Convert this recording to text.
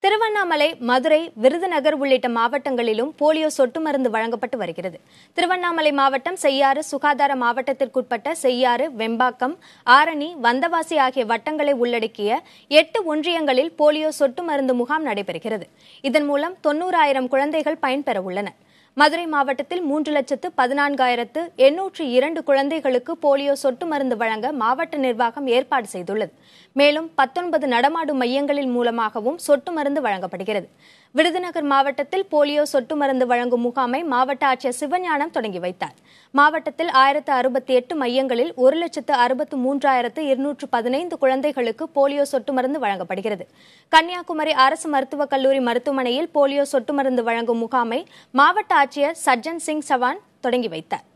திருவண்ணாமலை, மதுரை, விருதுநகர் உள்ளிட்ட மாவட்டங்களிலும் போலியோ சொட்டு மருந்து வழங்கப்பட்டு வருகிறது. திருவண்ணாமலை மாவட்டம் செய்யாறு சுகாதார மாவட்டத்திற்குட்பட்ட செய்யாறு, வெம்பாக்கம், ஆரணி, வந்தவாசி ஆகிய வட்டங்களை உள்ளடக்கிய 8 ஒன்றியங்களில் போலியோ சொட்டு மருந்து முகாம் நடைபெறுகிறது. இதன் மூலம் 90,000 குழந்தைகள் பயன்பெற உள்ளனர். மதுரை மாவட்டத்தில் 3,14,802 குழந்தைகளுக்கு போலியோ சொட்டு மருந்து வழங்க மாவட்ட நிர்வாகம் ஏற்பாடு செய்துள்ளது. மேலும் 19 நடமாடும் மையங்களின் மூலமாகவும் சொட்டு மருந்து வழங்கப்படுகிறது. விருதுநகர் மாவட்டத்தில் போலியோ சொட்டு மருந்து வழங்கும் முகாமை மாவட்ட ஆட்சியர் சிவஞானம் தொடங்கி வைத்தார். மாவட்டத்தில் 1068 மையங்களில் 1,63,215 குழந்தைகளுக்கு போலியோ சொட்டு மருந்து வழங்கப்படுகிறது. கன்னியாகுமரி அரசு மருத்துவக் கல்லூரி மருத்துவமனையில் போலியோ சொட்டு மருந்து வழங்கும் முகாமை மாவட்ட ஆட்சியர் சஜ்ஜன் சிங் சவான் தொடங்கி வைத்தார்.